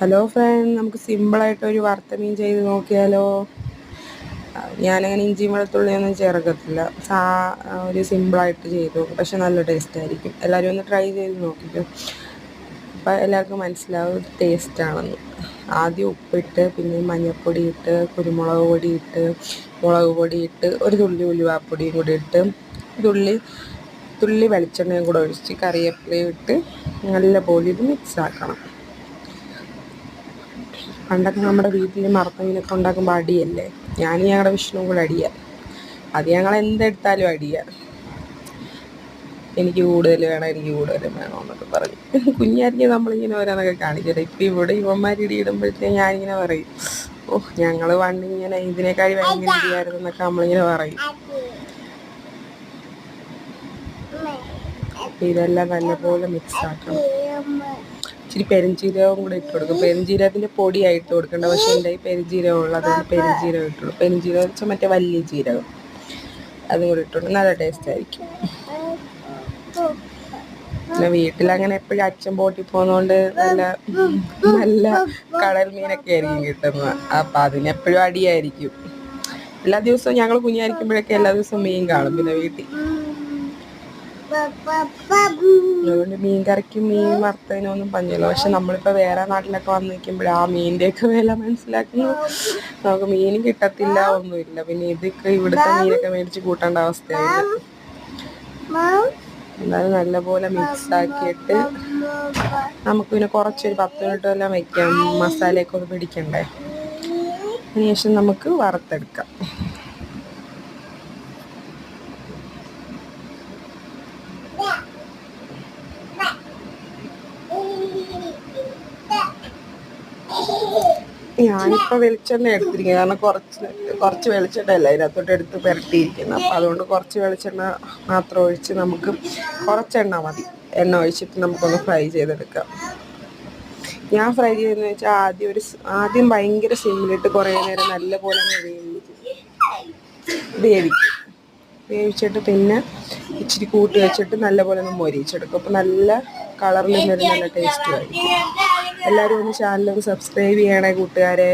Hello friend, നമുക്ക് സിമ്പിളായിട്ടൊരു വറുത്ത മീൻ ചെയ്ത് നോക്കിയാലോ? ഞാനങ്ങനെ ഇഞ്ചിയും വെളുത്തുള്ളിയൊന്നും ചേർക്കത്തില്ല. ഒരു സിമ്പിളായിട്ട് ചെയ്ത് നോക്കും. പക്ഷെ നല്ല ടേസ്റ്റ് ആയിരിക്കും. എല്ലാവരും ഒന്ന് ട്രൈ ചെയ്ത് നോക്കിക്കോ. അപ്പോൾ എല്ലാവർക്കും മനസ്സിലാവും ടേസ്റ്റാണെന്ന്. ആദ്യം ഉപ്പിട്ട്, പിന്നെ മഞ്ഞൾപ്പൊടി ഇട്ട്, കുരുമുളക് പൊടി ഇട്ട്, മുളക് പൊടി ഇട്ട്, ഒരു തുള്ളി ഉലുവാപ്പൊടിയും കൂടി ഇട്ട്, തുള്ളി വെളിച്ചെണ്ണയും കൂടെ ഒഴിച്ച് കറിവേപ്പിലയും ഇട്ട് നല്ലപോലെ ഇത് മിക്സാക്കണം. പണ്ടൊക്കെ നമ്മുടെ വീട്ടിൽ മറുത്ത മീനൊക്കെ ഉണ്ടാക്കുമ്പോൾ അടിയല്ലേ. ഞാനും ഞങ്ങളുടെ വിഷ്ണുവും കൂടെ അടിയാണ്. അത് ഞങ്ങൾ എന്തെടുത്താലും അടിയാണ്. എനിക്ക് കൂടുതൽ വേണം, എനിക്ക് കൂടുതലും വേണം എന്നൊക്കെ പറയും. കുഞ്ഞായിരിക്കും നമ്മളിങ്ങനെ ഓരോന്നൊക്കെ കാണിക്കട്ടെ. ഇപ്പം ഇവിടെ ഇവന്മാരിടി ഇടുമ്പോഴത്തേക്ക് ഞാനിങ്ങനെ പറയും, ഓഹ് ഞങ്ങൾ പണ്ടിങ്ങനെ ഇതിനേക്കാൾ ഭയങ്കര ഇടിയായിരുന്നു എന്നൊക്കെ നമ്മളിങ്ങനെ പറയും. അപ്പം ഇതെല്ലാം നല്ലപോലെ മിക്സാക്കണം. ഇച്ചിരി പെരുംജീരകവും കൂടെ ഇട്ട് കൊടുക്കും. പെരുംജീരകത്തിൻ്റെ പൊടിയായിട്ട് ഇട്ട് കൊടുക്കേണ്ട. പക്ഷേ എൻ്റെ ഈ പെരുംജീരകം ഉള്ളത് പെരുംജീരകം ഇട്ടുള്ളൂ. പെരുംജീരകം വെച്ചാൽ മറ്റേ വലിയ ജീരകം, അതും കൂടി ഇട്ടുകൊണ്ട് നല്ല ടേസ്റ്റ് ആയിരിക്കും. പിന്നെ വീട്ടിലങ്ങനെ എപ്പോഴും അച്ഛൻ ബോട്ടിൽ പോകുന്നതുകൊണ്ട് നല്ല കടൽ മീനൊക്കെ ആയിരിക്കും കിട്ടുന്നത്. അപ്പം അതിനെപ്പോഴും അടിയായിരിക്കും. എല്ലാ ദിവസവും ഞങ്ങൾ കുഞ്ഞായിരിക്കുമ്പോഴൊക്കെ എല്ലാ ദിവസവും മീൻ കാണും പിന്നെ വീട്ടിൽ. അതുകൊണ്ട് മീൻ കറിക്കും മീൻ വറുത്തതിനൊന്നും പഞ്ഞില്ല. പക്ഷെ നമ്മളിപ്പോൾ വേറെ നാട്ടിലൊക്കെ വന്ന് നിൽക്കുമ്പോൾ ആ മീനിൻ്റെയൊക്കെ വില മനസ്സിലാക്കുന്നു. നമുക്ക് മീനും കിട്ടത്തില്ല, ഒന്നുമില്ല. പിന്നെ ഇതൊക്കെ ഇവിടുത്തെ മീനൊക്കെ മേടിച്ച് കൂട്ടേണ്ട അവസ്ഥയാവില്ല. എന്നാലും നല്ലപോലെ മിക്സാക്കിയിട്ട് നമുക്ക് പിന്നെ കുറച്ചൊരു 10 മിനിറ്റ് എല്ലാം വയ്ക്കാം. മസാലയൊക്കെ ഒന്ന് പിടിക്കണ്ടേ. അതിനുശേഷം നമുക്ക് വറുത്തെടുക്കാം. ഞാനിപ്പോൾ വെളിച്ചെണ്ണ എടുത്തിരിക്കുന്നത്. കാരണം കുറച്ച് വെളിച്ചെണ്ണയല്ല അതിനകത്തോട്ട് എടുത്ത് പുരട്ടിയിരിക്കുന്നത്. അപ്പോൾ അതുകൊണ്ട് കുറച്ച് വെളിച്ചെണ്ണ മാത്രം ഒഴിച്ച് നമുക്ക് കുറച്ചെണ്ണ മതി. എണ്ണ ഒഴിച്ചിട്ട് നമുക്കൊന്ന് ഫ്രൈ ചെയ്തെടുക്കാം. ഞാൻ ഫ്രൈ ചെയ്തതെന്ന് വെച്ചാൽ ആദ്യം ഭയങ്കര സിമ്മിലിട്ട് കുറേ നേരം നല്ലപോലെ വേവിച്ചിട്ട് പിന്നെ ഇച്ചിരി കൂട്ടി വെച്ചിട്ട് നല്ലപോലെ ഒന്ന് മൊരിച്ചെടുക്കും. അപ്പോൾ നല്ല കളറിലും വരും, നല്ല ടേസ്റ്റും ആയിരിക്കും. എല്ലാവരും ഒന്ന് ചാനലൊന്ന് സബ്സ്ക്രൈബ് ചെയ്യണേ കൂട്ടുകാരെ.